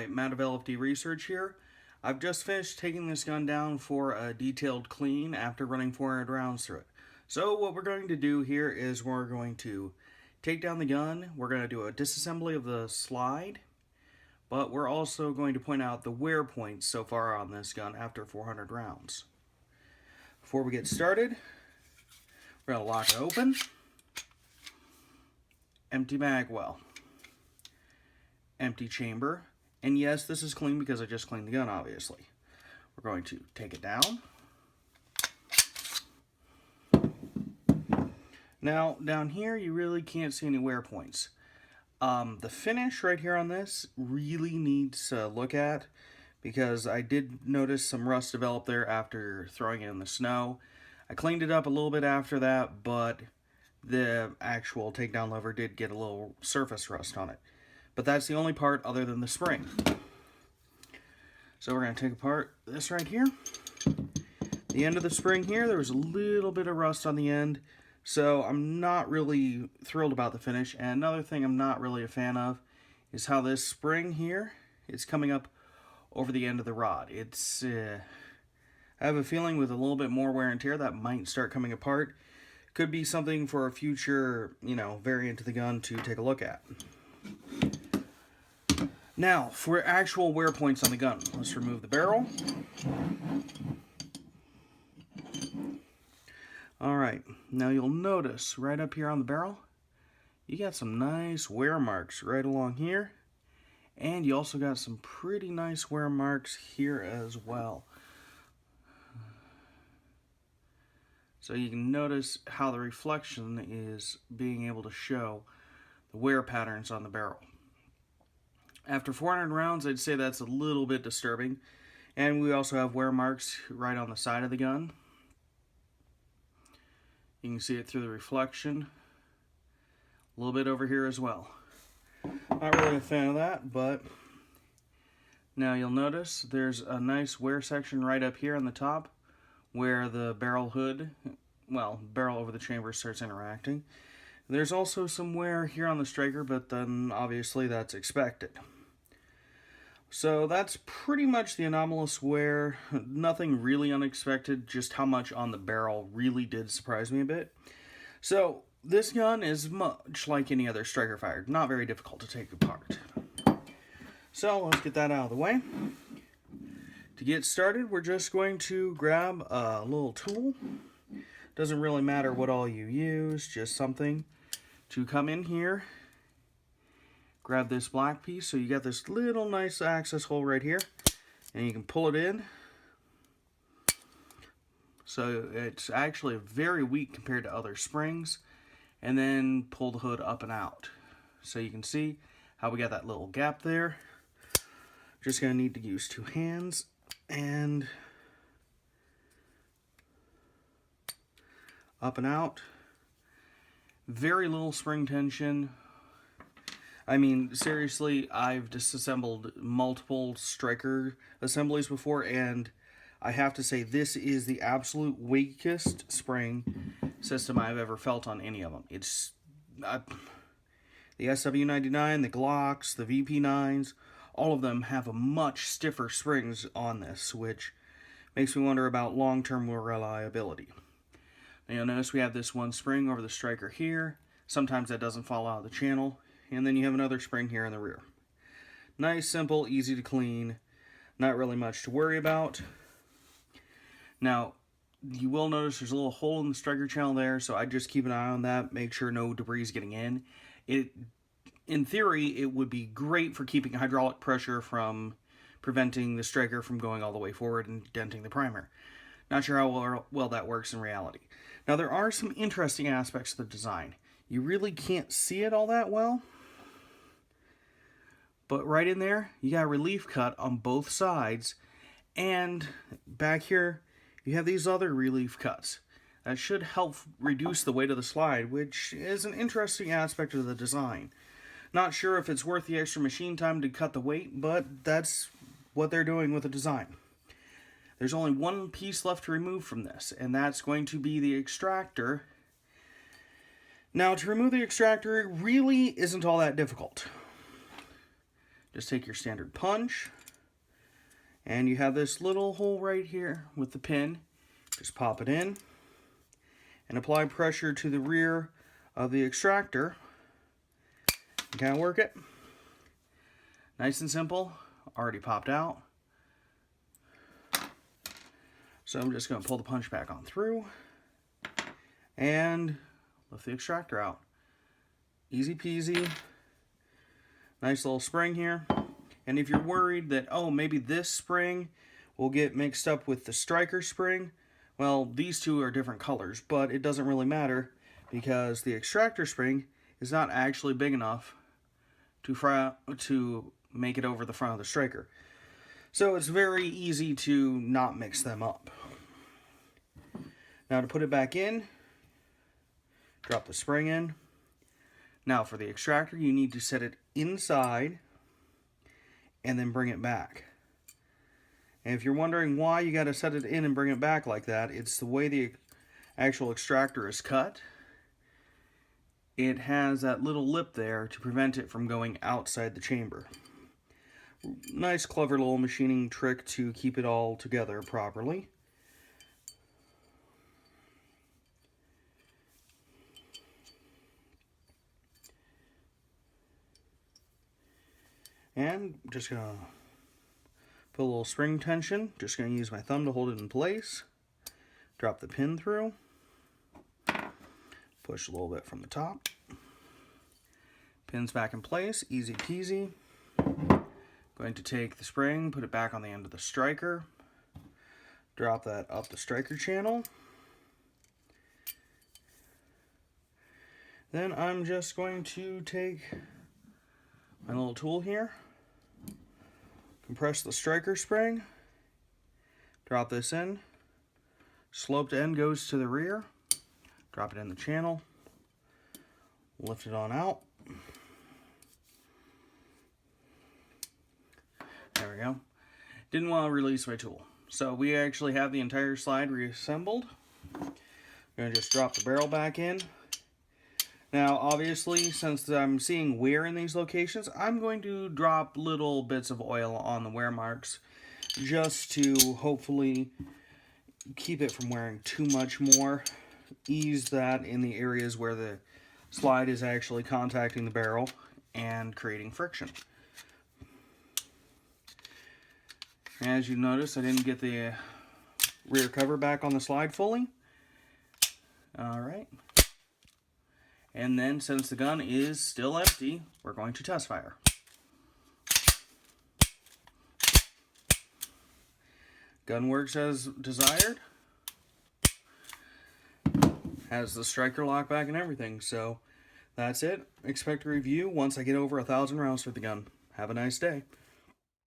Alright, Matt of LFD Research here. I've just finished taking this gun down for a detailed clean after running 400 rounds through it. So what we're going to do here is we're going to take down the gun, we're going to do a disassembly of the slide, but we're also going to point out the wear points so far on this gun after 400 rounds. Before we get started, we're going to lock it open. Empty mag well. Empty chamber. And yes, this is clean because I just cleaned the gun, obviously. We're going to take it down. Now, down here, you really can't see any wear points. The finish right here on this really needs to look at because I did notice some rust develop there after throwing it in the snow. I cleaned it up a little bit after that, but the actual takedown lever did get a little surface rust on it. But that's the only part other than the spring. So we're going to take apart this right here. The end of the spring here, there was a little bit of rust on the end. So I'm not really thrilled about the finish. And another thing I'm not really a fan of is how this spring here is coming up over the end of the rod. It's, I have a feeling with a little bit more wear and tear that might start coming apart. Could be something for a future, variant of the gun to take a look at. Now, for actual wear points on the gun, let's remove the barrel. Alright, now you'll notice right up here on the barrel, you got some nice wear marks right along here. And you also got some pretty nice wear marks here as well. So you can notice how the reflection is being able to show the wear patterns on the barrel. After 400 rounds, I'd say that's a little bit disturbing. And we also have wear marks right on the side of the gun. You can see it through the reflection. A little bit over here as well. Not really a fan of that, but now you'll notice there's a nice wear section right up here on the top where the barrel hood, barrel over the chamber starts interacting. There's also some wear here on the striker, but then obviously that's expected. So that's pretty much the anomalous wear. Nothing really unexpected, just how much on the barrel really did surprise me a bit. So this gun is much like any other striker fire, not very difficult to take apart. So let's get that out of the way. To get started, we're just going to grab a little tool. Doesn't really matter what all you use, just something to come in here. Grab this black piece, so you got this little nice access hole right here, and you can pull it in. So it's actually very weak compared to other springs, and then pull the hood up and out. So you can see how we got that little gap there. Just gonna need to use two hands and up and out. Very little spring tension. I mean, seriously, I've disassembled multiple striker assemblies before, and I have to say this is the absolute weakest spring system I've ever felt on any of them. It's the SW99, the Glocks, the VP9s, all of them have a much stiffer springs on this, which makes me wonder about long-term reliability. Now you'll notice we have this one spring over the striker here. Sometimes that doesn't fall out of the channel. And then you have another spring here in the rear. Nice, simple, easy to clean. Not really much to worry about. Now, you will notice there's a little hole in the striker channel there, so I just keep an eye on that, make sure no debris is getting in. In theory, it would be great for keeping hydraulic pressure from preventing the striker from going all the way forward and denting the primer. Not sure how well that works in reality. Now, there are some interesting aspects to the design. You really can't see it all that well. But right in there, you got a relief cut on both sides. And back here, you have these other relief cuts. That should help reduce the weight of the slide, which is an interesting aspect of the design. Not sure if it's worth the extra machine time to cut the weight, but that's what they're doing with the design. There's only one piece left to remove from this, and that's going to be the extractor. Now, to remove the extractor, it really isn't all that difficult. just take your standard punch, and you have this little hole right here with the pin. Just pop it in and apply pressure to the rear of the extractor. You kind of work it. Nice and simple. Already popped out. So I'm just going to pull the punch back on through and lift the extractor out. Easy peasy. Nice little spring here. And if you're worried that, oh, maybe this spring will get mixed up with the striker spring, well, these two are different colors, but it doesn't really matter because the extractor spring is not actually big enough to make it over the front of the striker. So it's very easy to not mix them up. Now to put it back in, drop the spring in. Now for the extractor, you need to set it inside and then bring it back. And if you're wondering why you got to set it in and bring it back like that, it's the way the actual extractor is cut. It has that little lip there to prevent it from going outside the chamber. Nice, clever little machining trick to keep it all together properly. And I'm just going to put a little spring tension. Just going to use my thumb to hold it in place. Drop the pin through. Push a little bit from the top. Pin's back in place. Easy peasy. Going to take the spring, put it back on the end of the striker. Drop that up the striker channel. Then I'm just going to take my little tool here. Compress the striker spring, drop this in, sloped end goes to the rear, drop it in the channel, lift it on out. There we go. Didn't want to release my tool. So we actually have the entire slide reassembled. I'm going to just drop the barrel back in. Now, obviously, since I'm seeing wear in these locations, I'm going to drop little bits of oil on the wear marks just to hopefully keep it from wearing too much more. Ease that in the areas where the slide is actually contacting the barrel and creating friction. As you notice, I didn't get the rear cover back on the slide fully. Alright. And then, since the gun is still empty, we're going to test fire. Gun works as desired. Has the striker lock back and everything. So, that's it. Expect a review once I get over 1,000 rounds for the gun. Have a nice day.